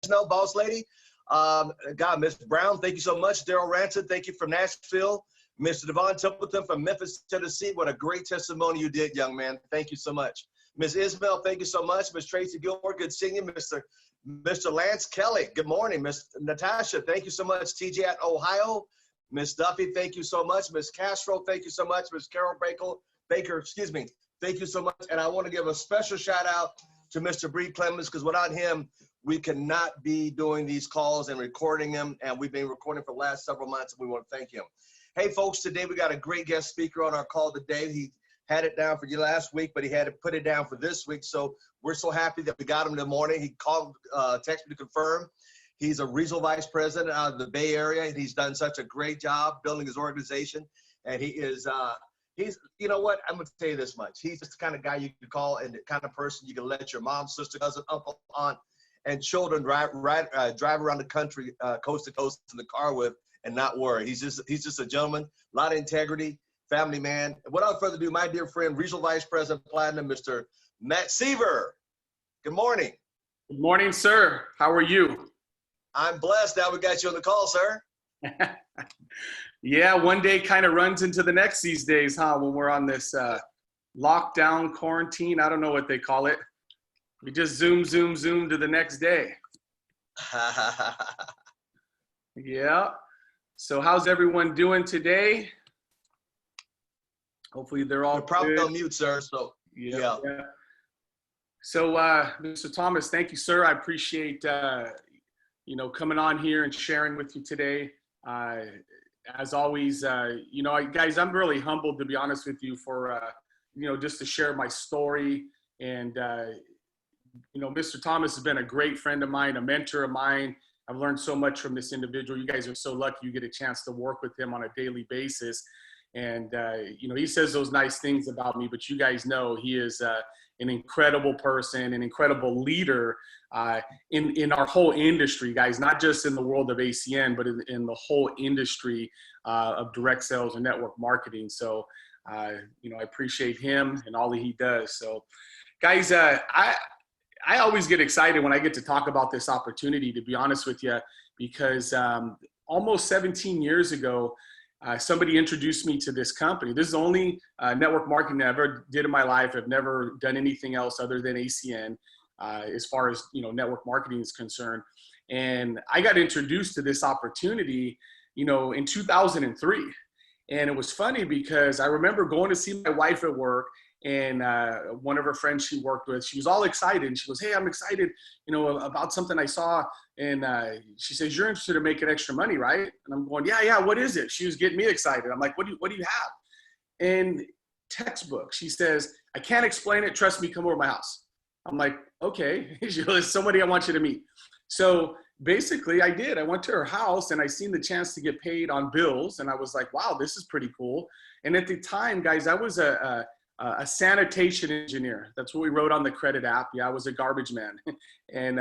Fresno, boss lady. God, Miss Brown, thank you so much. Daryl Ranson, thank you from Nashville. Mr. Devon Templeton from Memphis, Tennessee. What a great testimony you did, young man. Thank you so much. Miss Isabel, thank you so much. Miss Tracy Gilmore, good seeing you. Mr. Lance Kelly, good morning. Miss Natasha, thank you so much. TJ at Ohio. Miss Duffy, thank you so much. Miss Castro, thank you so much. Miss Carol Baker, excuse me, thank you so much. And I want to give a special shout out to Mr. Bree Clemens, because without him, we cannot be doing these calls and recording them. And we've been recording for the last several months, and we want to thank him. Hey, folks, today we got a great guest speaker on our call today. He had it down for you last week, but he had to put it down for this week. So we're so happy that we got him in the morning. He called, texted me to confirm. He's a regional vice president out of the Bay Area, and he's done such a great job building his organization. And he is, you know what? I'm going to tell you this much. He's just the kind of guy you can call and the kind of person you can let your mom, sister, cousin, uncle, aunt, and children drive around the country, coast to coast in the car with, and not worry. He's just a gentleman, a lot of integrity, family man. And without further ado, my dear friend, Regional Vice President Platinum, Mr. Matt Seever. Good morning. Good morning, sir. How are you? I'm blessed. Now we got you on the call, sir. Yeah, one day kind of runs into the next these days, huh? When we're on this lockdown, quarantine, I don't know what they call it. We just zoom to the next day. Yeah. So how's everyone doing today? Hopefully they're all probably on mute, sir. So yeah. So Mr. Thomas, thank you, sir. I appreciate coming on here and sharing with you today. As always, guys, I'm really humbled, to be honest with you, for just to share my story. And Mr. Thomas has been a great friend of mine, a mentor of mine. I've learned so much from this individual. You guys are so lucky you get a chance to work with him on a daily basis. And, he says those nice things about me, but you guys know he is an incredible person, an incredible leader in our whole industry, guys, not just in the world of ACN, but in the whole industry of direct sales and network marketing. So, I appreciate him and all that he does. So, guys, I always get excited when I get to talk about this opportunity, to be honest with you, because almost 17 years ago, somebody introduced me to this company. This is the only network marketing I ever did in my life. I've never done anything else other than ACN as far as network marketing is concerned. And I got introduced to this opportunity, in 2003. And it was funny because I remember going to see my wife at work, and one of her friends she worked with, she was all excited. And she goes, "Hey, I'm excited, about something I saw." And she says, "You're interested in making extra money, right?" And I'm going, yeah. What is it? She was getting me excited. I'm like, what do you have? And textbook. She says, "I can't explain it. Trust me, come over to my house." I'm like, okay. She goes, "Somebody I want you to meet." So basically I did. I went to her house and I seen the chance to get paid on bills. And I was like, wow, this is pretty cool. And at the time, guys, I was a sanitation engineer. That's what we wrote on the credit app. Yeah, I was a garbage man. And,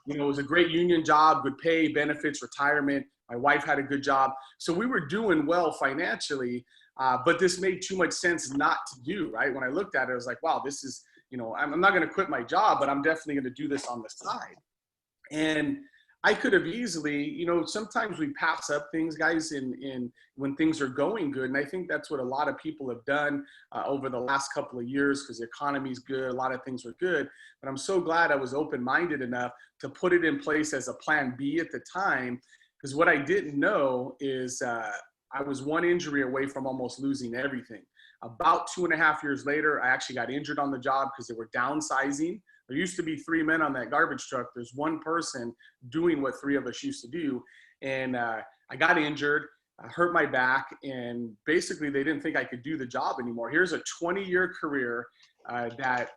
it was a great union job, good pay, benefits, retirement. My wife had a good job. So we were doing well financially, but this made too much sense not to do, right? When I looked at it, I was like, wow, this is, I'm not going to quit my job, but I'm definitely going to do this on the side. And I could have easily, sometimes we pass up things, guys, in when things are going good. And I think that's what a lot of people have done over the last couple of years, because the economy's good. A lot of things were good. But I'm so glad I was open-minded enough to put it in place as a plan B at the time, because what I didn't know is I was one injury away from almost losing everything. About 2.5 years later, I actually got injured on the job because they were downsizing. There used to be 3 men on that garbage truck. There's one person doing what 3 of us used to do. And I got injured, I hurt my back, and basically they didn't think I could do the job anymore. Here's a 20-year career that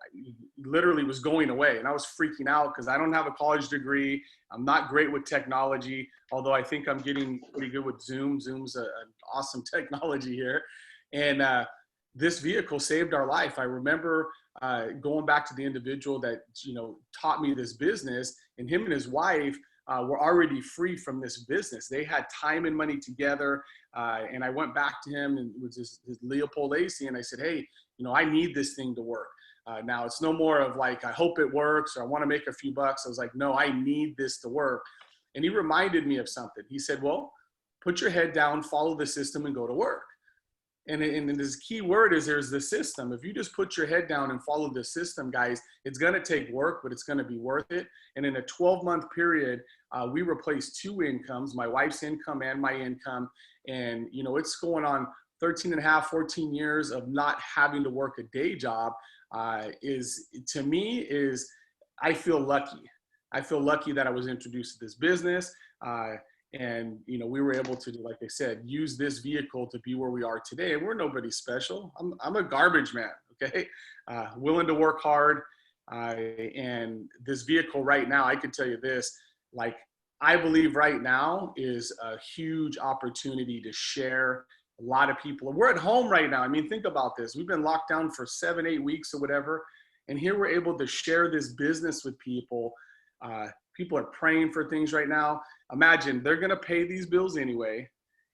literally was going away. And I was freaking out because I don't have a college degree. I'm not great with technology, although I think I'm getting pretty good with Zoom. Zoom's an awesome technology here. And this vehicle saved our life. I remember going back to the individual that, taught me this business, and him and his wife were already free from this business. They had time and money together. And I went back to him, and it was this Leopold Lacey, and I said, "Hey, I need this thing to work." Now it's no more of like, I hope it works or I want to make a few bucks. I was like, no, I need this to work. And he reminded me of something. He said, well, put your head down, follow the system, and go to work. And this key word is there's the system. If you just put your head down and follow the system, guys, it's going to take work, but it's going to be worth it. And in a 12-month period, we replaced 2 incomes, my wife's income and my income. And, you know, it's going on 13 and a half, 14 years of not having to work a day job to me, I feel lucky. I feel lucky that I was introduced to this business. And, you know, we were able to, like I said, use this vehicle to be where we are today. And we're nobody special. I'm a garbage man, okay? Willing to work hard. And this vehicle right now, I can tell you this, like, I believe right now is a huge opportunity to share. A lot of people, we're at home right now. I mean, think about this. We've been locked down for 7, 8 weeks or whatever. And here we're able to share this business with people. People are praying for things right now. Imagine they're going to pay these bills anyway.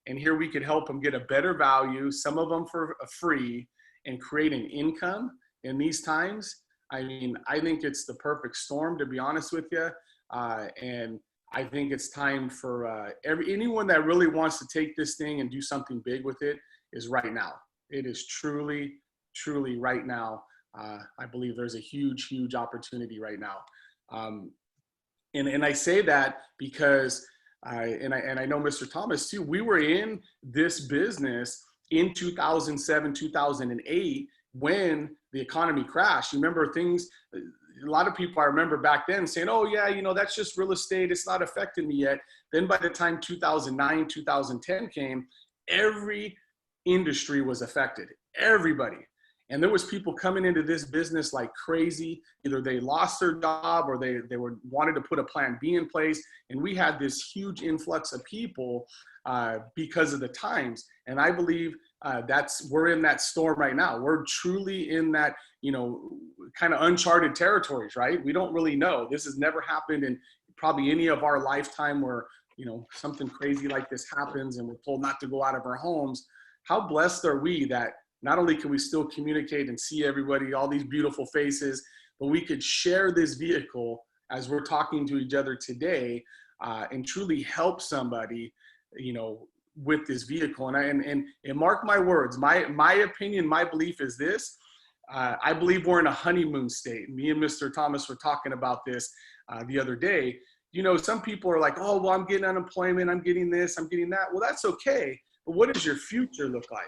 And here we could help them get a better value, some of them for free, and create an income in these times. I mean, I think it's the perfect storm, to be honest with you. And I think it's time for anyone that really wants to take this thing and do something big with it is right now. It is truly, truly right now. I believe there's a huge, huge opportunity right now. And I say that because I know Mr. Thomas too, we were in this business in 2007, 2008, when the economy crashed. You remember things, a lot of people I remember back then saying, oh yeah, you know, that's just real estate. It's not affecting me yet. Then by the time 2009, 2010 came, every industry was affected, everybody. And there was people coming into this business like crazy. Either they lost their job or they wanted to put a plan B in place. And we had this huge influx of people because of the times. And I believe we're in that storm right now. We're truly in that, you know, kind of uncharted territories, right? We don't really know. This has never happened in probably any of our lifetime where, you know, something crazy like this happens and we're told not to go out of our homes. How blessed are we that not only can we still communicate and see everybody, all these beautiful faces, but we could share this vehicle as we're talking to each other today and truly help somebody, you know, with this vehicle. And mark my words, my opinion, my belief is this. I believe we're in a honeymoon state. Me and Mr. Thomas were talking about this the other day. You know, some people are like, oh, well, I'm getting unemployment. I'm getting this, I'm getting that. Well, that's okay. But what does your future look like?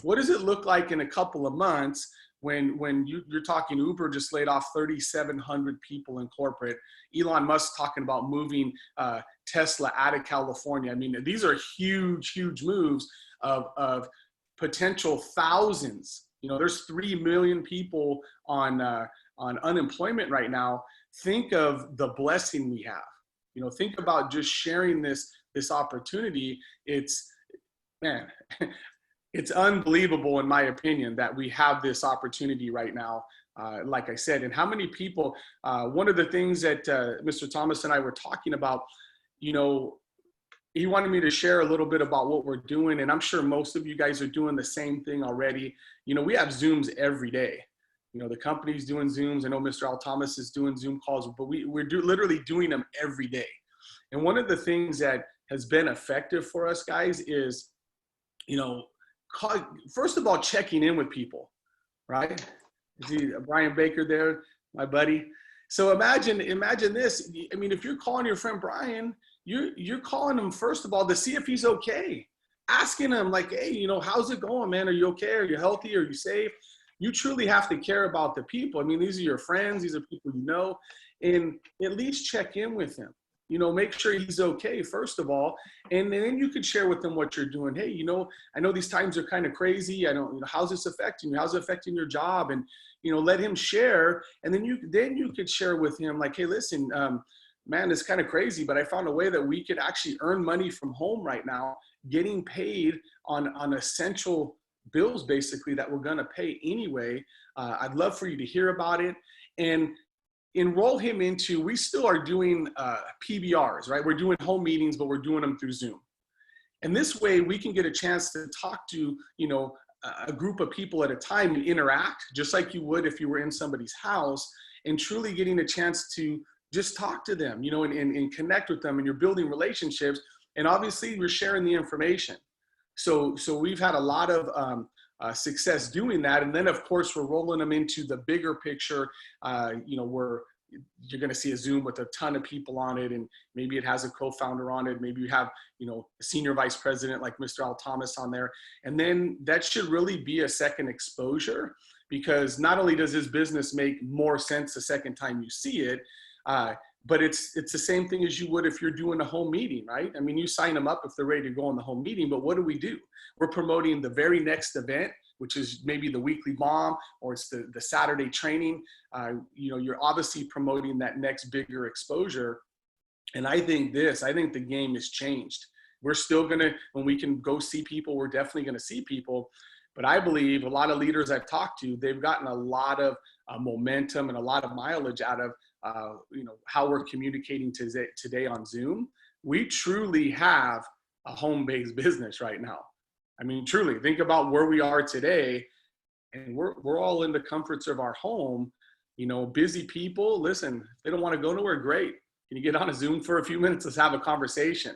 What does it look like in a couple of months when you're talking Uber just laid off 3,700 people in corporate, Elon Musk talking about moving Tesla out of California. I mean, these are huge, huge moves of potential thousands. You know, there's 3 million people on unemployment right now. Think of the blessing we have. You know, think about just sharing this opportunity. Man, it's unbelievable, in my opinion, that we have this opportunity right now, like I said. And how many people, one of the things that Mr. Thomas and I were talking about, you know, he wanted me to share a little bit about what we're doing. And I'm sure most of you guys are doing the same thing already. You know, we have Zooms every day. You know, the company's doing Zooms. I know Mr. Al Thomas is doing Zoom calls, but we're literally doing them every day. And one of the things that has been effective for us, guys, is, you know, first of all, checking in with people, right? See Brian Baker there, my buddy. So imagine this. I mean, if you're calling your friend Brian, you're calling him first of all to see if he's okay. Asking him like, hey, you know, how's it going, man? Are you okay? Are you healthy? Are you safe? You truly have to care about the people. I mean, these are your friends. These are people you know, and at least check in with him. You know, make sure he's okay, first of all. And then you could share with them what you're doing. Hey, you know, I know these times are kind of crazy. I don't, you know, how's this affecting you? How's it affecting your job? And, you know, let him share. And then you could share with him like, hey, listen, man, it's kind of crazy, but I found a way that we could actually earn money from home right now, getting paid on essential bills, basically, that we're going to pay anyway. I'd love for you to hear about it. And enroll him into, we still are doing PBRs, right? We're doing home meetings, but we're doing them through Zoom. And this way we can get a chance to talk to, you know, a group of people at a time and interact just like you would if you were in somebody's house, and truly getting a chance to just talk to them, you know, and connect with them, and you're building relationships, and obviously we're sharing the information. So we've had a lot of success doing that. And then of course we're rolling them into the bigger picture, you know, where you're going to see a Zoom with a ton of people on it, and maybe it has a co-founder on it. Maybe you have, you know, a senior vice president like Mr. Al Thomas on there. And then that should really be a second exposure, because not only does his business make more sense the second time you see it, but it's the same thing as you would if you're doing a home meeting, right? I mean, you sign them up if they're ready to go on the home meeting, but what do? We're promoting the very next event, which is maybe the weekly bomb, or it's the Saturday training. You know, you're obviously promoting that next bigger exposure. And I think the game has changed. We're still gonna, when we can go see people, we're definitely gonna see people. But I believe a lot of leaders I've talked to, they've gotten a lot of momentum and a lot of mileage out of you know, how we're communicating today on Zoom. We truly have a home-based business right now. I mean, truly, think about where we are today, and we're all in the comforts of our home. You know, busy people, listen, if they don't want to go nowhere, great. Can you get on a Zoom for a few minutes? Let's have a conversation.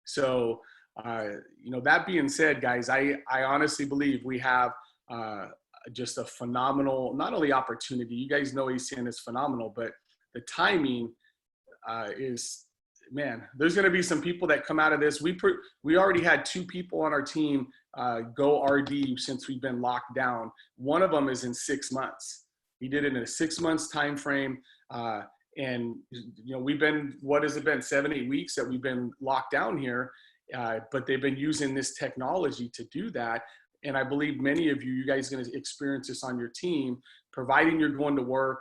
So, you know, that being said, guys, I honestly believe we have just a phenomenal, not only opportunity, you guys know ACN is phenomenal, but the timing is, man, there's going to be some people that come out of this. We already had 2 people on our team go RD since we've been locked down. One of them is in 6 months. He did it in a 6 months time frame. And, you know, we've been, what has it been, 7-8 weeks that we've been locked down here. But they've been using this technology to do that. And I believe many of you guys are going to experience this on your team, providing you're going to work.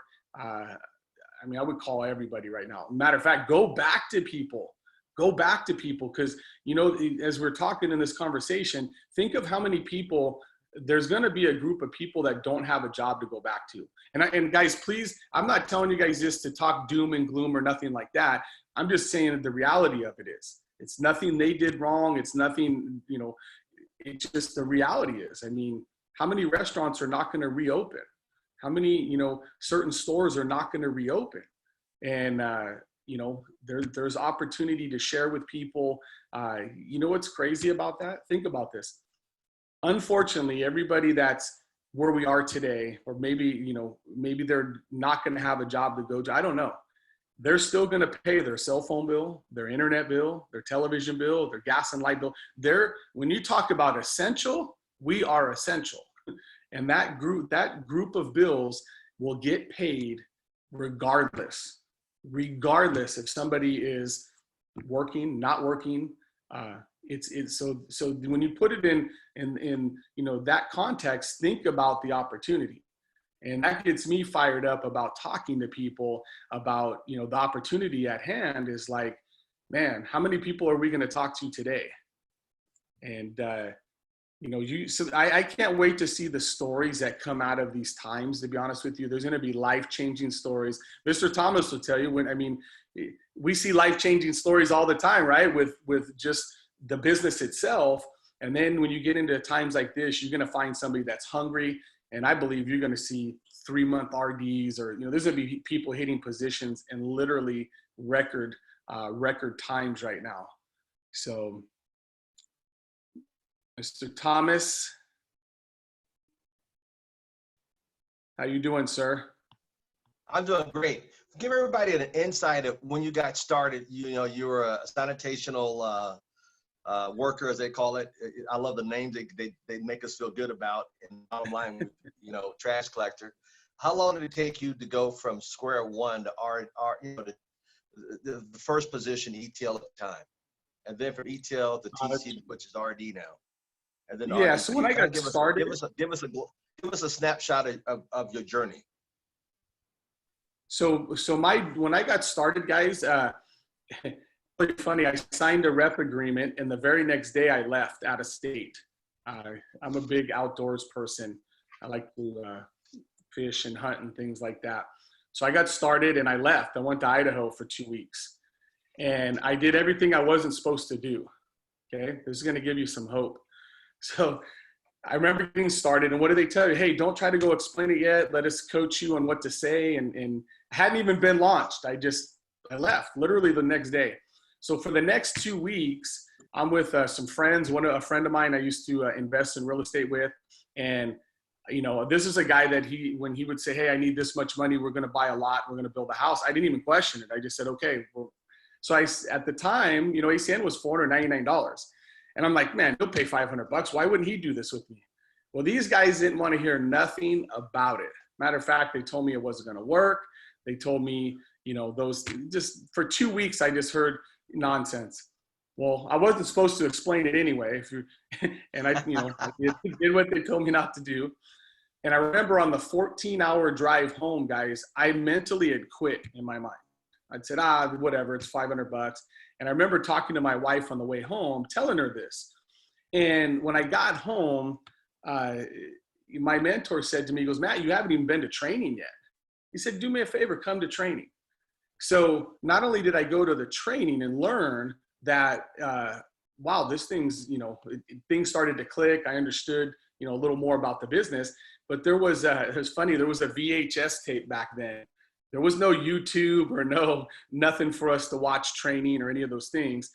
I mean, I would call everybody right now. Matter of fact, go back to people, because, you know, as we're talking in this conversation, think of how many people, there's going to be a group of people that don't have a job to go back to. And guys, please, I'm not telling you guys this to talk doom and gloom or nothing like that. I'm just saying that the reality of it is, it's nothing they did wrong. It's nothing, you know, it's just the reality is, I mean, how many restaurants are not going to reopen? How many, you know, certain stores are not going to reopen? And, you know, there's opportunity to share with people. You know what's crazy about that? Think about this. Unfortunately, everybody that's where we are today, or maybe, you know, maybe they're not going to have a job to go to. I don't know. They're still going to pay their cell phone bill, their internet bill, their television bill, their gas and light bill. When you talk about essential, we are essential. And that group of bills will get paid regardless if somebody is working, not working. So when you put it in you know, that context, think about the opportunity. And that gets me fired up about talking to people about, you know, the opportunity at hand is like, man, how many people are we going to talk to today? And, you know, I can't wait to see the stories that come out of these times, to be honest with you. There's going to be life-changing stories. Mr. Thomas will tell you, we see life-changing stories all the time, right? With just the business itself. And then when you get into times like this, you're going to find somebody that's hungry. And I believe you're going to see 3-month RDs, or, you know, there's going to be people hitting positions in literally record times right now. So, Mr. Thomas, how you doing, sir? I'm doing great. Give everybody an insight of when you got started. You know, you were a sanitational worker, as they call it. I love the names they make us feel good about. And bottom line, you know, trash collector. How long did it take you to go from square one to you know, the first position, ETL at the time, and then from ETL to TC, which is RD now, and then yeah. RD. So when I got started, give us a snapshot of your journey. So when I got started, guys, really funny. I signed a rep agreement, and the very next day I left out of state. I'm a big outdoors person. I like to fish and hunt and things like that. So I got started and I left. I went to Idaho for 2 weeks, and I did everything I wasn't supposed to do. Okay, this is going to give you some hope. So I remember getting started, and what do they tell you? Hey, don't try to go explain it yet. Let us coach you on what to say. And I hadn't even been launched. I left literally the next day. So for the next 2 weeks, I'm with some friends. A friend of mine I used to invest in real estate with, and this is a guy that when he would say, "Hey, I need this much money. We're going to buy a lot. We're going to build a house." I didn't even question it. I just said, "Okay." Well, so at the time, ACN was $499. And I'm like, man, he'll pay $500. Why wouldn't he do this with me? Well, these guys didn't want to hear nothing about it. Matter of fact, they told me it wasn't going to work. They told me, just for 2 weeks, I just heard nonsense. Well, I wasn't supposed to explain it anyway. And I did what they told me not to do. And I remember on the 14-hour drive home, guys, I mentally had quit in my mind. I'd said, whatever, it's $500. And I remember talking to my wife on the way home, telling her this. And when I got home, my mentor said to me, he goes, "Matt, you haven't even been to training yet." He said, "Do me a favor, come to training." So not only did I go to the training and learn that, wow, this things started to click. I understood, a little more about the business. But it was funny, there was a VHS tape back then. There was no YouTube or nothing for us to watch training or any of those things.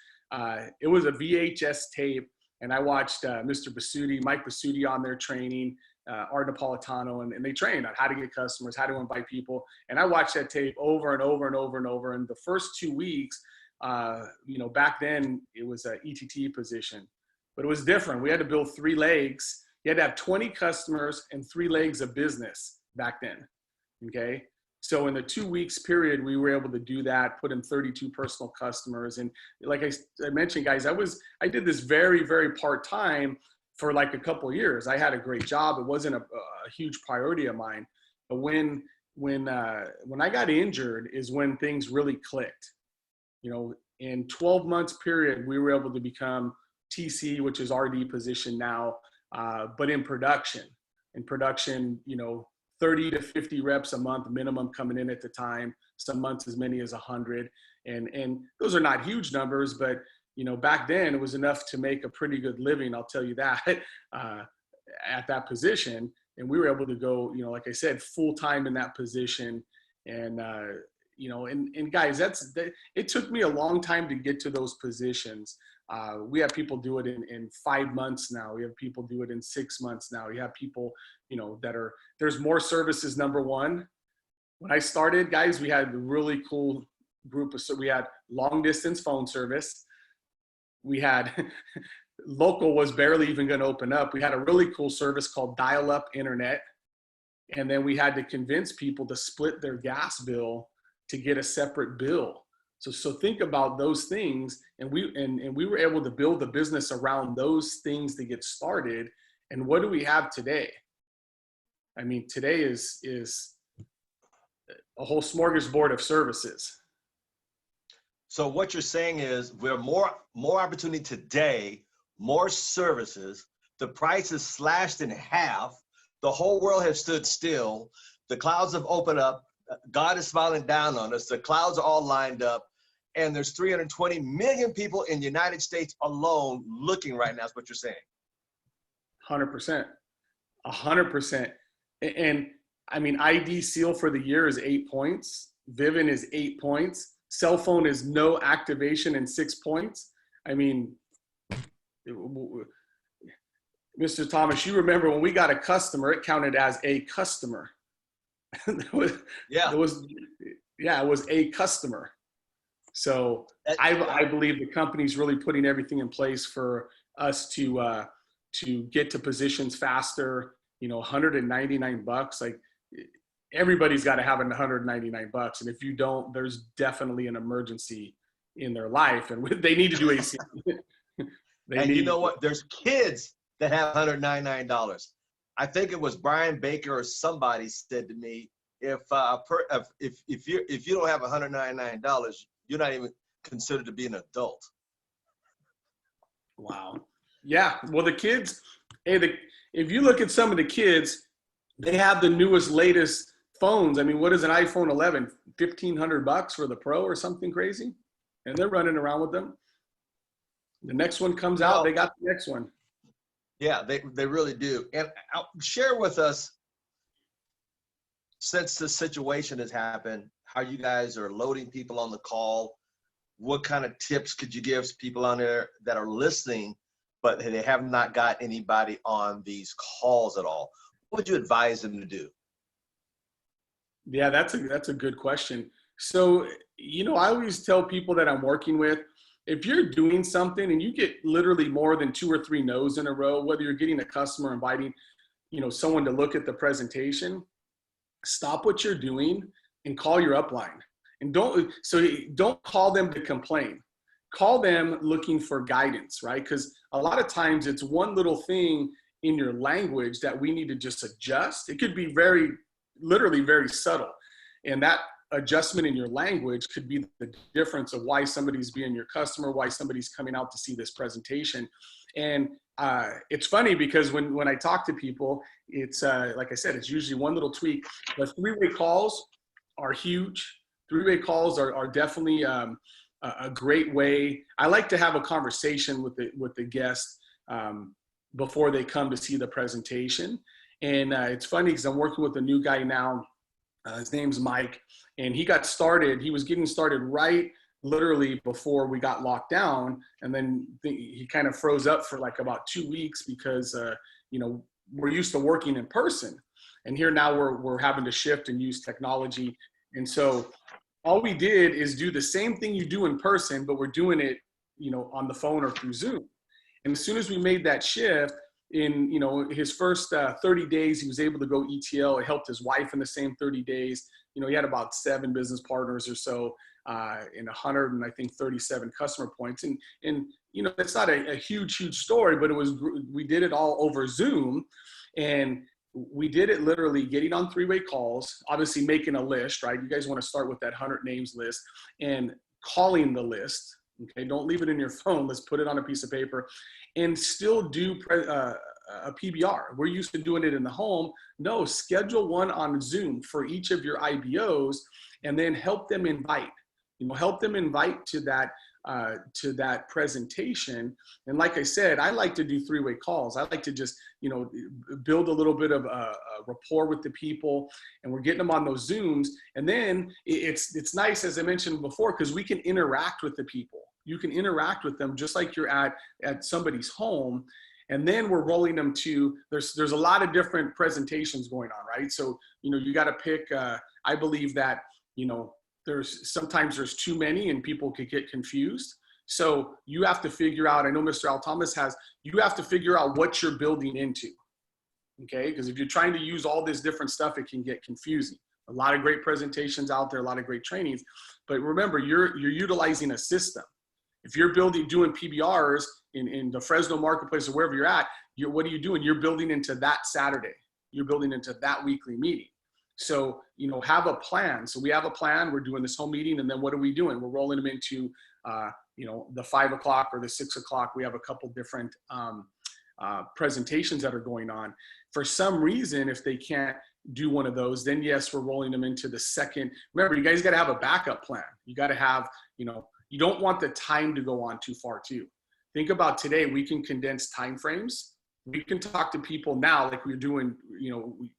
It was a VHS tape, and I watched Mike Basutti on their training, Art Napolitano, and they trained on how to get customers, how to invite people. And I watched that tape over and over and over and over. And the first 2 weeks, back then it was an ETT position, but it was different. We had to build 3 legs. You had to have 20 customers and 3 legs of business back then. Okay. So in the 2 weeks period, we were able to do that, put in 32 personal customers. And like I mentioned, guys, I did this very, very part-time for like a couple of years. I had a great job. It wasn't a huge priority of mine. But when I got injured is when things really clicked. In 12 months period, we were able to become TC, which is RD position now, but in production, 30 to 50 reps a month minimum coming in at the time, some months as many as 100. And those are not huge numbers, but back then it was enough to make a pretty good living, I'll tell you that, at that position. And we were able to go, like I said, full time in that position. And guys, it took me a long time to get to those positions. We have people do it in 5 months now. We have people do it in 6 months now. We have people, there's more services. Number one, when I started, guys, we had a really cool group we had long distance phone service. We had local was barely even going to open up. We had a really cool service called dial-up internet. And then we had to convince people to split their gas bill to get a separate bill. So think about those things, and we were able to build a business around those things to get started. And what do we have today? I mean, today is a whole smorgasbord of services. So what you're saying is we're more opportunity today, more services. The price is slashed in half. The whole world has stood still. The clouds have opened up. God is smiling down on us. The clouds are all lined up. And there's 320 million people in the United States alone looking right now, is what you're saying. 100%. 100%. And I mean, ID seal for the year is 8 points. Vivint is 8 points. Cell phone is no activation and 6 points. I mean, Mr. Thomas, you remember when we got a customer, it counted as a customer. It was a customer. So I believe the company's really putting everything in place for us to get to positions faster. $199, like everybody's got to have $199. And if you don't, there's definitely an emergency in their life, and they need to do AC. You know what? There's kids that have $199. I think it was Brian Baker or somebody said to me, if you don't have $199, you're not even considered to be an adult. Wow. Yeah. Well, the kids, if you look at some of the kids, they have the newest, latest phones. I mean, what is an iPhone 11? $1,500 for the Pro or something crazy? And they're running around with them. The next one comes out, they got the next one. Yeah, they really do. And share with us, since the situation has happened, how you guys are loading people on the call. What kind of tips could you give people on there that are listening, but they have not got anybody on these calls at all? What would you advise them to do? Yeah, that's a good question. So, I always tell people that I'm working with, if you're doing something and you get literally more than 2 or 3 no's in a row, whether you're getting a customer inviting, someone to look at the presentation, stop what you're doing and call your upline. And don't call them to complain. Call them looking for guidance, right? Because a lot of times it's one little thing in your language that we need to just adjust. It could be literally very subtle. And that adjustment in your language could be the difference of why somebody's being your customer, why somebody's coming out to see this presentation. And it's funny because when I talk to people, it's like I said, it's usually one little tweak. But 3-way calls are huge. 3-way calls are definitely a great way. I like to have a conversation with the guest before they come to see the presentation. And it's funny because I'm working with a new guy now. His name's Mike, and he was getting started right literally before we got locked down. And then he kind of froze up for like about 2 weeks because, we're used to working in person. And here now we're having to shift and use technology. And so all we did is do the same thing you do in person, but we're doing it, on the phone or through Zoom. And as soon as we made that shift, in his first 30 days, he was able to go ETL. It helped his wife in the same 30 days. He had about 7 business partners or so in 137 customer points. And it's not a huge story, but we did it all over Zoom. And we did it literally getting on 3-way calls, obviously making a list, right? You guys want to start with that 100 names list and calling the list. Okay, don't leave it in your phone. Let's put it on a piece of paper and still do a PBR. We're used to doing it in the home. No, schedule one on Zoom for each of your IBOs and then help them invite. Help them invite to that presentation. And like I said, I like to do 3-way calls. I like to just, build a little bit of a rapport with the people, and we're getting them on those Zooms. And then it's nice, as I mentioned before, because we can interact with the people. You can interact with them just like you're at somebody's home. And then we're rolling them to, there's a lot of different presentations going on, right? So, you got to pick, I believe that, sometimes there's too many and people could get confused. So you have to figure out, I know Mr. Al Thomas you have to figure out what you're building into, okay? Because if you're trying to use all this different stuff, it can get confusing. A lot of great presentations out there, a lot of great trainings, but remember, you're utilizing a system. If you're doing PBRs in the Fresno marketplace or wherever you're at, what are you doing? You're building into that Saturday. You're building into that weekly meeting. So, have a plan. So we have a plan. We're doing this whole meeting, and then what are we doing? We're rolling them into, the 5 o'clock or the 6 o'clock. We have a couple different presentations that are going on. For some reason, if they can't do one of those, then yes, we're rolling them into the second. Remember, you guys got to have a backup plan. You got to have, you don't want the time to go on too far too. Think about today, we can condense time frames. We can talk to people now like we're doing,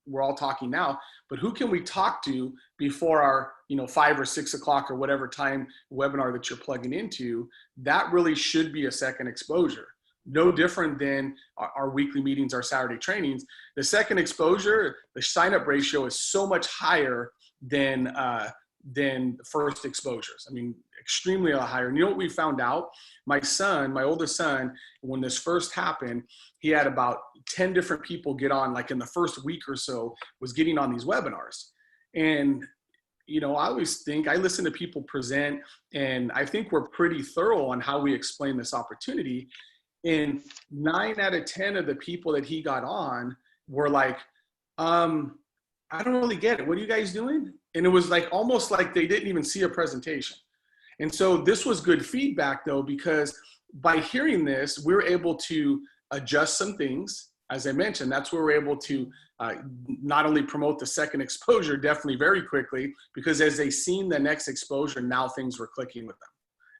we're all talking now, but who can we talk to before our, 5 or 6 o'clock or whatever time webinar that you're plugging into? That really should be a second exposure. No different than our weekly meetings, our Saturday trainings. The second exposure, the sign-up ratio is so much higher than first exposures. I mean, extremely higher. And you know what we found out? My oldest son, when this first happened, he had about 10 different people get on, like in the first week or so, was getting on these webinars. And, I always think, I listen to people present, and I think we're pretty thorough on how we explain this opportunity. And 9 out of 10 of the people that he got on were like, I don't really get it. What are you guys doing? And it was like almost like they didn't even see a presentation. And so this was good feedback though, because by hearing this, we're able to adjust some things. As I mentioned, that's where we're able to not only promote the second exposure definitely very quickly, because as they seen the next exposure, now things were clicking with them.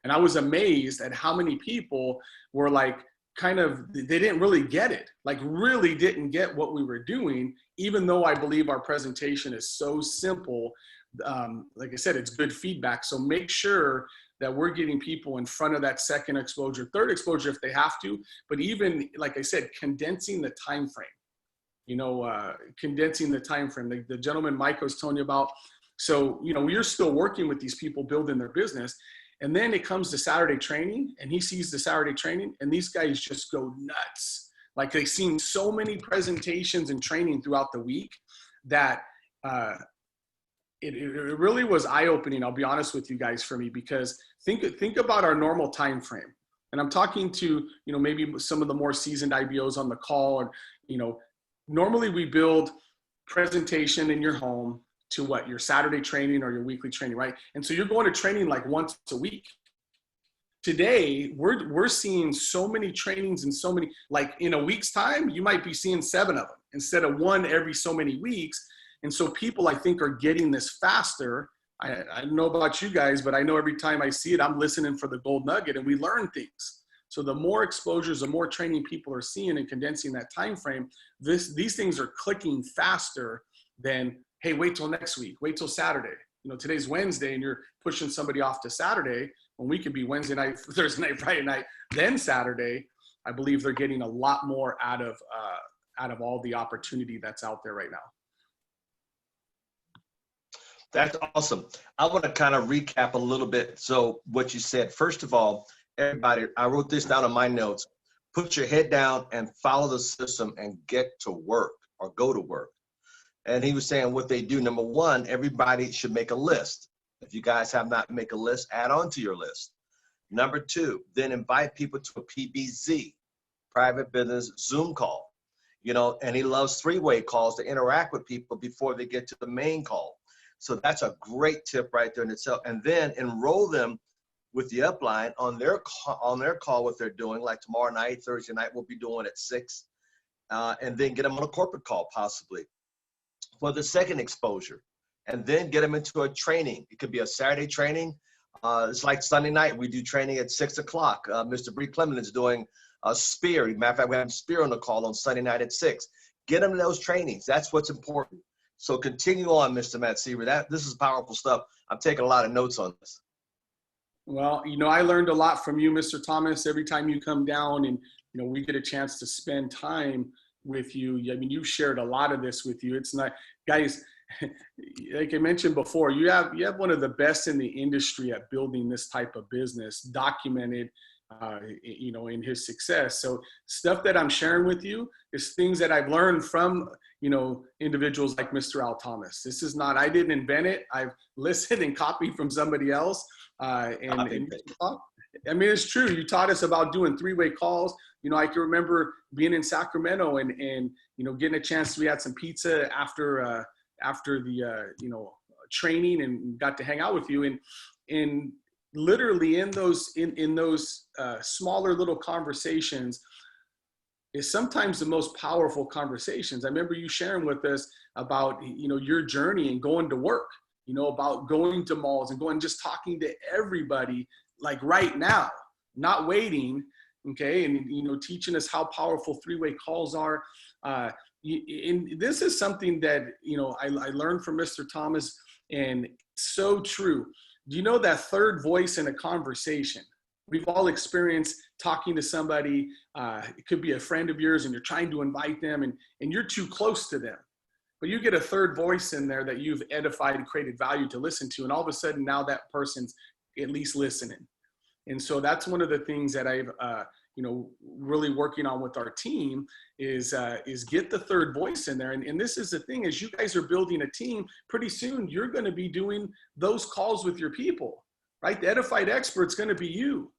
And I was amazed at how many people were like, they didn't really get it, like really didn't get what we were doing, even though I believe our presentation is so simple. Like I said, it's good feedback. So make sure that we're getting people in front of that second exposure, third exposure if they have to, but even, like I said, condensing the time frame, condensing the time frame. The gentleman Mike was telling you about. So, we're still working with these people building their business. And then it comes to Saturday training, and he sees the Saturday training, and these guys just go nuts. Like, they've seen so many presentations and training throughout the week that it really was eye-opening, I'll be honest with you guys, for me, because think about our normal time frame. And I'm talking to, maybe some of the more seasoned IBOs on the call, and, normally we build presentation in your home to what, your Saturday training or your weekly training, right? And so you're going to training like once a week. Today, we're seeing so many trainings and so many, like in a week's time, you might be seeing 7 of them instead of 1 every so many weeks. And so people, I think, are getting this faster. I don't know about you guys, but I know every time I see it, I'm listening for the gold nugget, and we learn things. So the more exposures, the more training people are seeing and condensing that time frame, these things are clicking faster than, hey, wait till next week, wait till Saturday. Today's Wednesday, and you're pushing somebody off to Saturday when we could be Wednesday night, Thursday night, Friday night, then Saturday. I believe they're getting a lot more out of all the opportunity that's out there right now. That's awesome. I want to kind of recap a little bit. So what you said, first of all, everybody, I wrote this down in my notes. Put your head down and follow the system and get to work, or go to work. And he was saying what they do. Number one, everybody should make a list. If you guys have not made a list, add on to your list. Number 2, then invite people to a PBZ, private business Zoom call. And he loves 3-way calls to interact with people before they get to the main call. So that's a great tip right there in itself. And then enroll them with the upline on their call, what they're doing, like tomorrow night, Thursday night, we'll be doing at 6, and then get them on a corporate call possibly for the second exposure, and then get them into a training. It could be a Saturday training. It's like Sunday night, we do training at 6 o'clock. Mr. Bree Clement is doing a spear. Matter of fact, we have spear on the call on Sunday night at 6. Get them those trainings. That's what's important. So continue on, Mr. Matt Seever. This is powerful stuff. I'm taking a lot of notes on this. Well, I learned a lot from you, Mr. Thomas, every time you come down and, we get a chance to spend time with you. I mean, you've shared a lot of this with you. It's not, guys, like I mentioned before, you have one of the best in the industry at building this type of business, documented, in his success. So stuff that I'm sharing with you is things that I've learned from, individuals like Mr. Al Thomas. This is not, I didn't invent it. I've listened and copied from somebody else. I mean, it's true. You taught us about doing 3-way calls. I can remember being in Sacramento and getting a chance. We had some pizza after the training, and got to hang out with you. And literally in those smaller little conversations is sometimes the most powerful conversations. I remember you sharing with us about your journey and going to work. About going to malls and going, just talking to everybody, like right now, not waiting, okay? And, teaching us how powerful 3-way calls are. And this is something that, I learned from Mr. Thomas, and so true. Do you know that third voice in a conversation? We've all experienced talking to somebody, it could be a friend of yours, and you're trying to invite them, and you're too close to them. But you get a third voice in there that you've edified and created value to listen to. And all of a sudden now that person's at least listening. And so that's one of the things that I've, really working on with our team is get the third voice in there. And this is the thing, as you guys are building a team, pretty soon you're going to be doing those calls with your people, right? The edified expert's going to be you.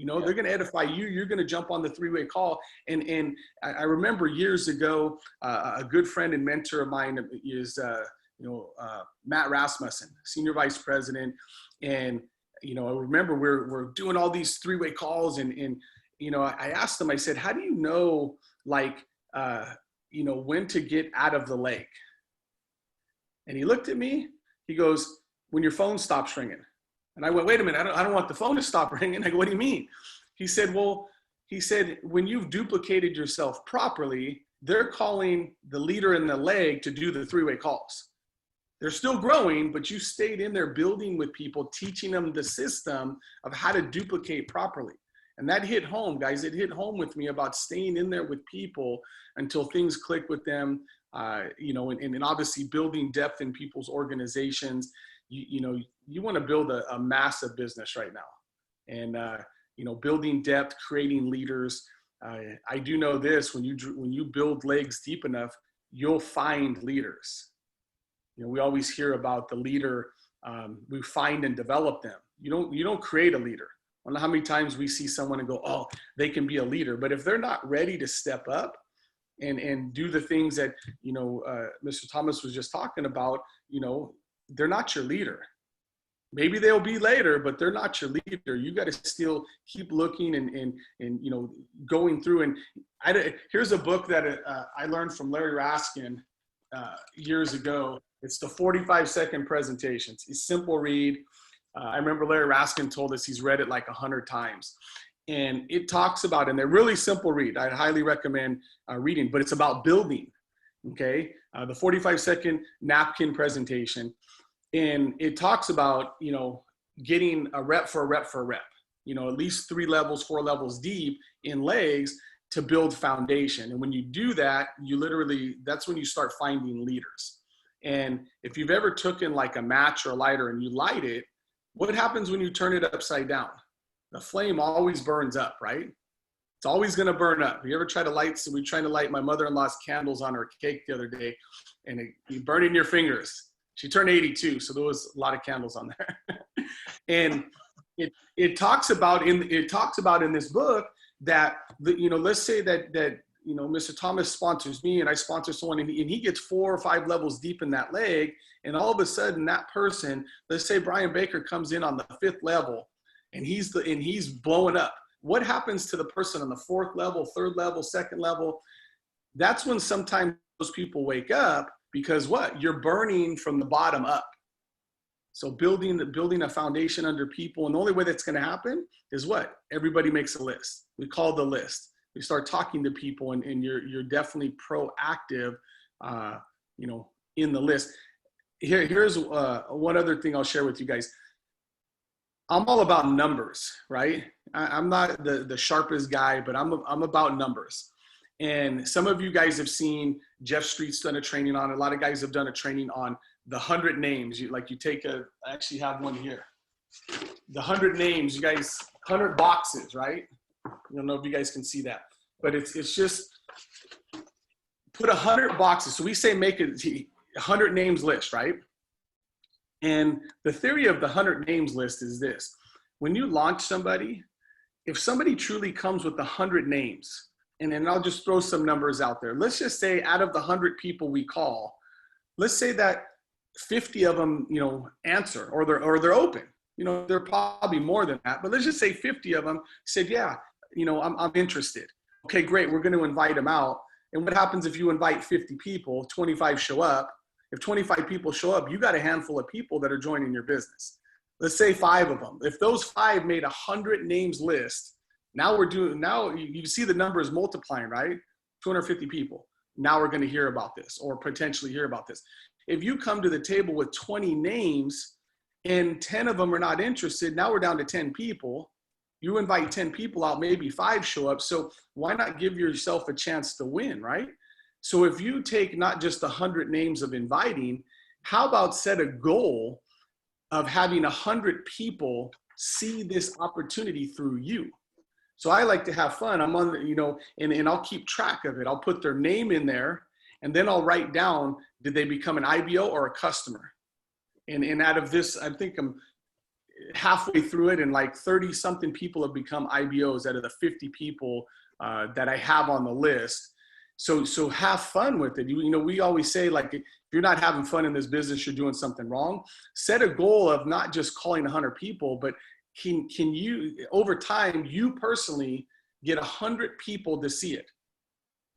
They're going to edify you. You're going to jump on the 3-way call. And I remember years ago, a good friend and mentor of mine is, Matt Rasmussen, Senior Vice President. And, I remember we're doing all these 3-way calls. And I asked him, I said, how do you know, when to get out of the lake? And he looked at me. He goes, when your phone stops ringing. And I went, wait a minute, I don't want the phone to stop ringing. I go, what do you mean? He said, well, he said, when you've duplicated yourself properly, they're calling the leader in the leg to do the three-way calls. They're still growing, but you stayed in there building with people, teaching them the system of how to duplicate properly. And that hit home, guys. It hit home with me about staying in there with people until things click with them, you know, and obviously building depth in people's organizations. You know, you want to build a massive business right now. And, you know, building depth, creating leaders. I do know this, when you build legs deep enough, you'll find leaders. You know, we always hear about the leader, we find and develop them. You don't create a leader. I don't know how many times we see someone and go, oh, they can be a leader. But if they're not ready to step up and do the things that, you know, Mr. Thomas was just talking about, you know, they're not your leader. Maybe they'll be later, but they're not your leader. You got to still keep looking and you know, going through. And here's a book that I learned from Larry Raskin years ago. It's the 45-second presentations. It's a simple read. I remember Larry Raskin told us he's read it like 100 times. And it talks about, and they're really simple read. I'd highly recommend reading, but it's about building, okay? The 45-second napkin presentation. And it talks about, you know, getting a rep for a rep for a rep, you know, at least 3 levels, 4 levels deep in legs to build foundation. And when you do that, you literally, that's when you start finding leaders. And if you've ever taken like a match or a lighter and you light it, what happens when you turn it upside down? The flame always burns up, right? It's always going to burn up. You ever try to light, so we were trying to light my mother-in-law's candles on her cake the other day, and you burn in your fingers. She turned 82, so there was a lot of candles on there. And it talks about in this book that, you know, let's say that you know, Mr. Thomas sponsors me and I sponsor someone, and he gets 4 or 5 levels deep in that leg, and all of a sudden that person, let's say Brian Baker comes in on the 5th level, and he's blowing up. What happens to the person on the 4th level, 3rd level, 2nd level? That's when sometimes those people wake up, because what? You're burning from the bottom up. So building a foundation under people, and the only way that's going to happen is what? Everybody makes a list. We call the list. We start talking to people, and you're definitely proactive, you know, in the list. Here's one other thing I'll share with you guys. I'm all about numbers, right? I'm not the sharpest guy, but I'm about numbers. And some of you guys have seen Jeff Street's done a training on. A lot of guys have done a training on the 100 names. You take I actually have one here. The 100 names, you guys, 100 boxes, right? I don't know if you guys can see that, but it's just put 100 boxes. So we say make a 100 names list, right? And the theory of the 100 names list is this: when you launch somebody, if somebody truly comes with 100 names, and then I'll just throw some numbers out there. Let's just say out of the 100 people we call, let's say that 50 of them, you know, answer, or they're open. You know, they're probably more than that, but let's just say 50 of them said, yeah, you know, I'm interested. Okay, great. We're going to invite them out. And what happens if you invite 50 people, 25 show up? If 25 people show up, you got a handful of people that are joining your business. Let's say 5 of them. If those 5 made 100 names list, now you see the numbers multiplying, right? 250 people. Now we're going to hear about this, or potentially hear about this. If you come to the table with 20 names and 10 of them are not interested, now we're down to 10 people. You invite 10 people out, maybe 5 show up. So why not give yourself a chance to win, right? So if you take not just 100 names of inviting, how about set a goal of having 100 people see this opportunity through you? So I like to have fun. I'm on, you know, and I'll keep track of it. I'll put their name in there, and then I'll write down, did they become an IBO or a customer? And out of this, I think I'm halfway through it, and like 30 something people have become IBOs out of the 50 people that I have on the list. So have fun with it. You know, we always say, like, if you're not having fun in this business, you're doing something wrong. Set a goal of not just calling 100 people, but can you, over time, you personally get 100 people to see it?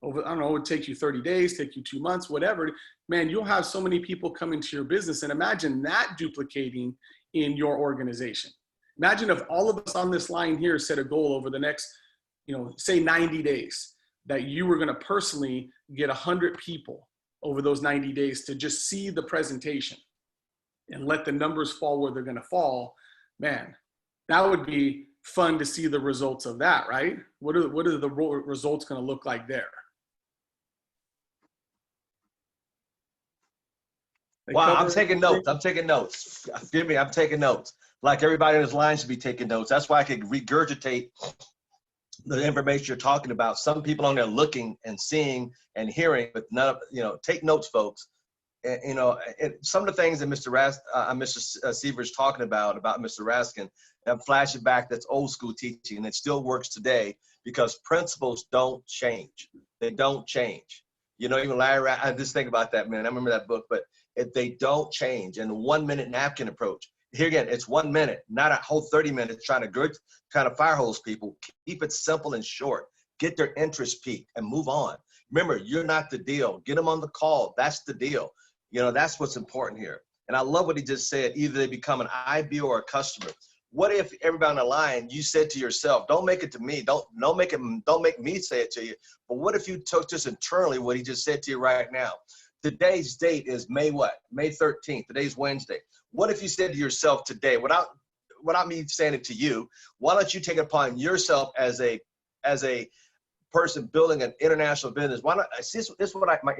Over, I don't know, it would take you 30 days, take you 2 months, whatever. Man, you'll have so many people come into your business, and imagine that duplicating in your organization. Imagine if all of us on this line here set a goal over the next say 90 days, that you were going to personally get 100 people over those 90 days to just see the presentation and let the numbers fall where they're going to fall, man, that would be fun to see the results of that, right? What are the results going to look like there? Wow, I'm taking notes. I'm taking notes. Forgive me, I'm taking notes. Like everybody in this line should be taking notes. That's why I can regurgitate the information you're talking about. Some people on there looking and seeing and hearing, but none of, take notes, folks. And, some of the things that Mr. Seever is talking about Mr. Raskin, I'm flashing back, that's old school teaching, and it still works today because principles don't change. They don't change. Even Larry, I just think about that, man. I remember that book, but they don't change. And the 1 minute napkin approach, here again, it's 1 minute, not a whole 30 minutes trying to kind of fire hose people. Keep it simple and short. Get their interest peaked and move on. Remember, you're not the deal. Get them on the call. That's the deal. That's what's important here. And I love what he just said. Either they become an IB or a customer. What if everybody on the line, you said to yourself, don't make it to me. Don't make me say it to you. But what if you took just internally what he just said to you right now? Today's date is May what? May 13th. Today's Wednesday. What if you said to yourself today, without me saying it to you, why don't you take it upon yourself as a person building an international business? Why not? This is what my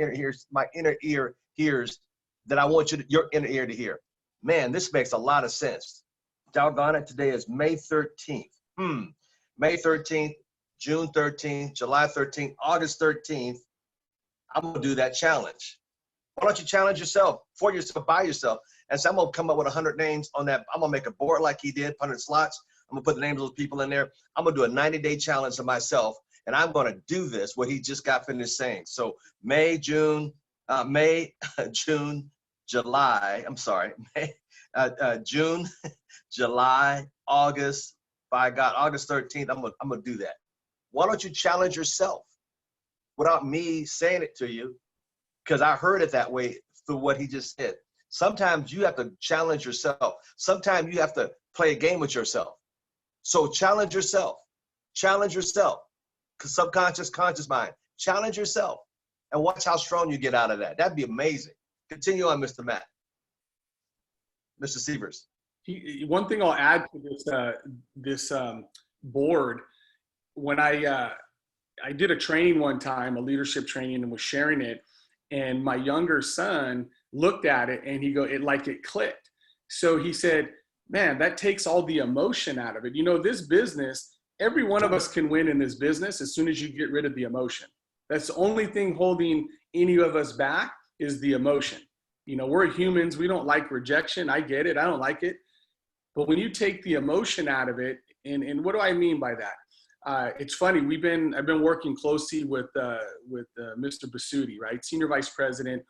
inner ear hears that I want your inner ear to hear. Man, this makes a lot of sense. Doggone it, today is May 13th. May 13th, June 13th, July 13th, August 13th. I'm going to do that challenge. Why don't you challenge yourself, for yourself, by yourself? And so I'm going to come up with 100 names on that. I'm going to make a board like he did, 100 slots. I'm going to put the names of those people in there. I'm going to do a 90-day challenge to myself, and I'm going to do this, what he just got finished saying. So May, June, July, June, July, August, by God, August 13th, I'm gonna do that. Why don't you challenge yourself without me saying it to you? Because I heard it that way through what he just said. Sometimes you have to challenge yourself. Sometimes you have to play a game with yourself. So challenge yourself. Challenge yourself. Because subconscious, conscious mind. Challenge yourself and watch how strong you get out of that. That'd be amazing. Continue on, Mr. Matt. Mr. Sievers. One thing I'll add to this board, when I did a training one time, a leadership training, and was sharing it, and my younger son looked at it and it clicked. So he said, man, that takes all the emotion out of it. This business, every one of us can win in this business as soon as you get rid of the emotion. That's the only thing holding any of us back is the emotion. We're humans. We don't like rejection. I get it. I don't like it. But when you take the emotion out of it, and what do I mean by that? It's funny. I've been working closely with Mr. Basutti, right? Senior Vice President,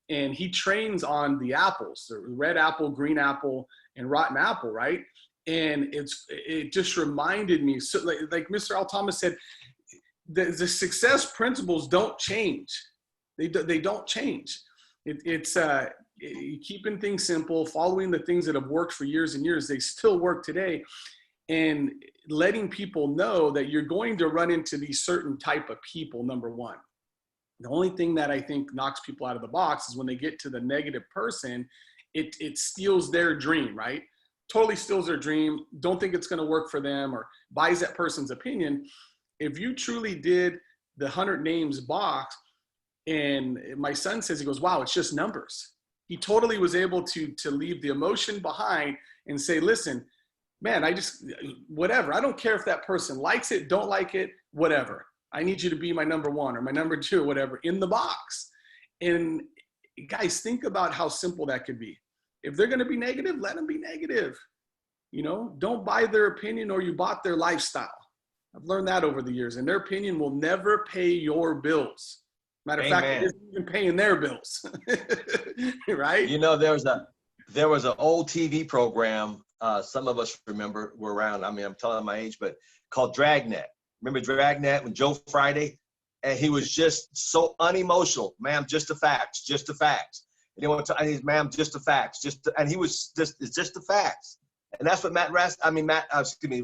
and he trains on the apples, the red apple, green apple, and rotten apple, right? And it just reminded me, so like Mr. Al Thomas said, the success principles don't change. They don't change. It's keeping things simple, following the things that have worked for years and years. They still work today, and letting people know that you're going to run into these certain type of people. Number one, the only thing that I think knocks people out of the box is when they get to the negative person, it steals their dream, right? Totally steals their dream. Don't think it's going to work for them, or buys that person's opinion. If you truly did the 100 names box, and my son says, he goes, wow, it's just numbers. He totally was able to leave the emotion behind and say, listen, man, whatever. I don't care if that person likes it, don't like it, whatever. I need you to be my number one or my number two, or whatever, in the box. And guys, think about how simple that could be. If they're going to be negative, let them be negative. Don't buy their opinion, or you bought their lifestyle. I've learned that over the years, and their opinion will never pay your bills. Matter of fact, it isn't even paying their bills, right? There was an old TV program, some of us remember, were around, I'm telling my age, but called Dragnet. Remember Dragnet with Joe Friday? And he was just so unemotional. Ma'am, just the facts, just the facts. And he wanted to, ma'am, just the facts. And he was just, it's just the facts. And that's what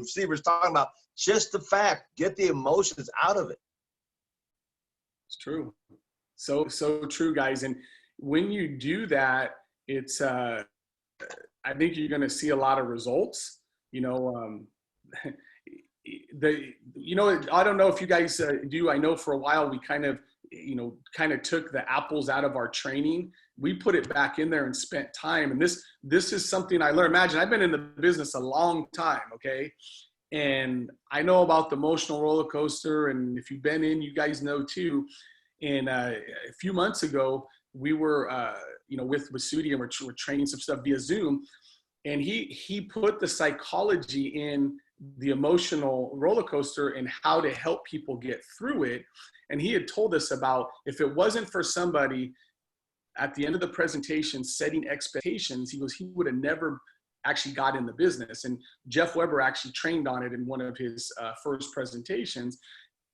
Seever's talking about. Just the fact, get the emotions out of it. It's true. So true, guys. And when you do that, it's, I think you're going to see a lot of results. I don't know if you guys do. I know for a while we kind of took the apples out of our training. We put it back in there and spent time. And this is something I learned. Imagine, I've been in the business a long time, okay? And I know about the emotional roller coaster. And if you've been in, you guys know too. And a few months ago, we were, with Sudi, and we're training some stuff via Zoom. And he put the psychology in the emotional roller coaster and how to help people get through it. And he had told us about, if it wasn't for somebody at the end of the presentation setting expectations, he goes, he would have never actually got in the business. And Jeff Weber actually trained on it in one of his first presentations.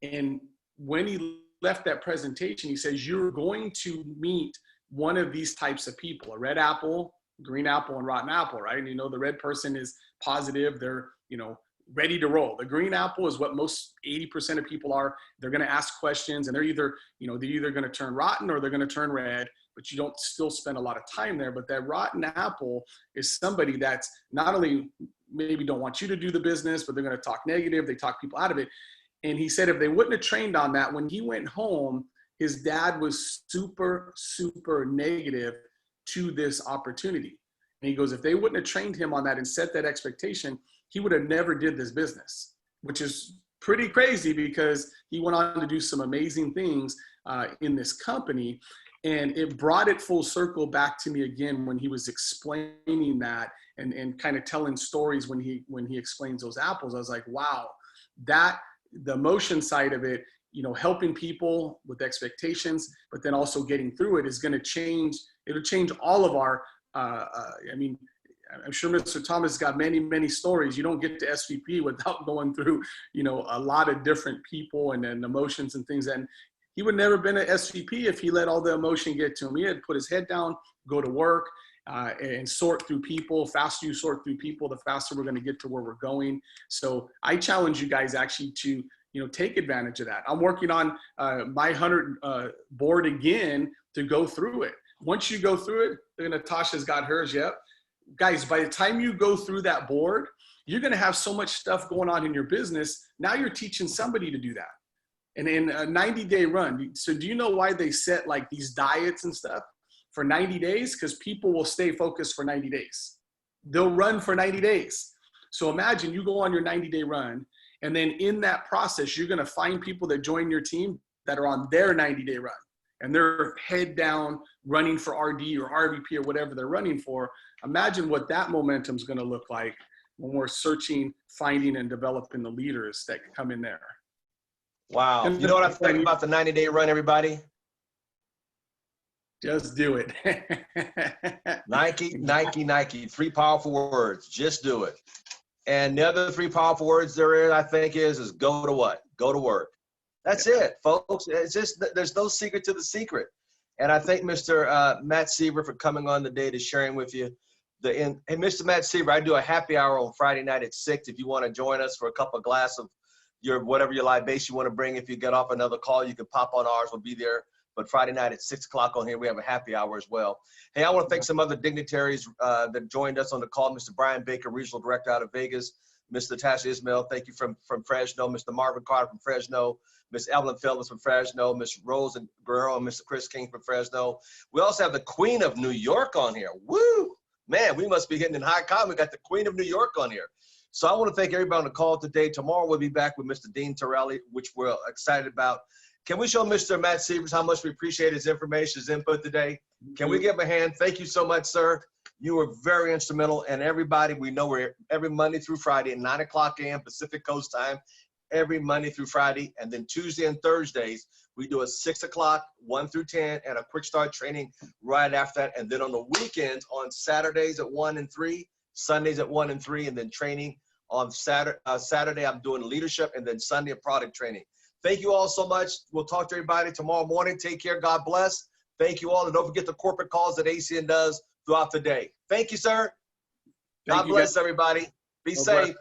And when he left that presentation, he says, you're going to meet one of these types of people: a red apple, green apple, and rotten apple, right? And the red person is positive. They're, ready to roll. The green apple is what most 80% of people are. They're going to ask questions, and they're either going to turn rotten or they're going to turn red, but you don't still spend a lot of time there. But that rotten apple is somebody that's not only maybe don't want you to do the business, but they're going to talk negative. They talk people out of it. And he said, if they wouldn't have trained on that, when he went home, his dad was super, super negative to this opportunity. And he goes, if they wouldn't have trained him on that and set that expectation, he would have never did this business, which is pretty crazy because he went on to do some amazing things in this company. And it brought it full circle back to me again when he was explaining that and kind of telling stories when he explains those apples. I was like, wow, the emotion side of it, helping people with expectations, but then also getting through it is going to change. It'll change all of our, I'm sure Mr. Thomas got many, many stories. You don't get to SVP without going through, a lot of different people and emotions and things. And he would never been an SVP if he let all the emotion get to him. He had to put his head down, go to work, and sort through people. The faster you sort through people, the faster we're going to get to where we're going. So I challenge you guys actually to, take advantage of that. I'm working on my 100 board again to go through it. Once you go through it, Natasha's got hers. Yep. Guys, by the time you go through that board, you're going to have so much stuff going on in your business. Now you're teaching somebody to do that. And in a 90-day run. So do you know why they set like these diets and stuff for 90 days? Because people will stay focused for 90 days. They'll run for 90 days. So imagine you go on your 90-day run, and then in that process, you're going to find people that join your team that are on their 90-day run. And they're head down running for RD or RVP or whatever they're running for. Imagine what that momentum is going to look like when we're searching, finding, and developing the leaders that can come in there. Wow. You know what I think about the 90-day run, everybody? Just do it. Nike, Nike, Nike. 3 powerful words. Just do it. And the other 3 powerful words there is, I think, is go to what? Go to work. That's it, folks. It's just, there's no secret to the secret. And I thank Mr. Matt Seever for coming on today to sharing with you. Hey, Mr. Matt Seever, I do a happy hour on Friday night at 6. If you want to join us for a couple of glasses of whatever your libation you want to bring. If you get off another call, you can pop on ours. We'll be there. But Friday night at 6 o'clock on here, we have a happy hour as well. Hey, I want to thank some other dignitaries that joined us on the call. Mr. Brian Baker, Regional Director out of Vegas. Ms. Natasha Ismail, thank you from Fresno. Mr. Marvin Carter from Fresno. Ms. Evelyn Phillips from Fresno. Ms. Rose and Guerrero and Mr. Chris King from Fresno. We also have the Queen of New York on here. Woo! Man, we must be hitting in high cotton. We got the Queen of New York on here. So I want to thank everybody on the call today. Tomorrow we'll be back with Mr. Dean Torelli, which we're excited about. Can we show Mr. Matt Seevers how much we appreciate his information, his input today? Can we give him a hand? Thank you so much, sir. You were very instrumental. And everybody, we know we're every Monday through Friday at 9 o'clock a.m. Pacific Coast time, every Monday through Friday. And then Tuesday and Thursdays, we do a 6 o'clock, 1 through 10, and a quick start training right after that. And then on the weekends, on Saturdays at 1 and 3, Sundays at 1 and 3, and then training on Saturday, I'm doing leadership, and then Sunday, product training. Thank you all so much. We'll talk to everybody tomorrow morning. Take care. God bless. Thank you all. And don't forget the corporate calls that ACN does throughout the day. Thank you, sir. God bless everybody. Be safe.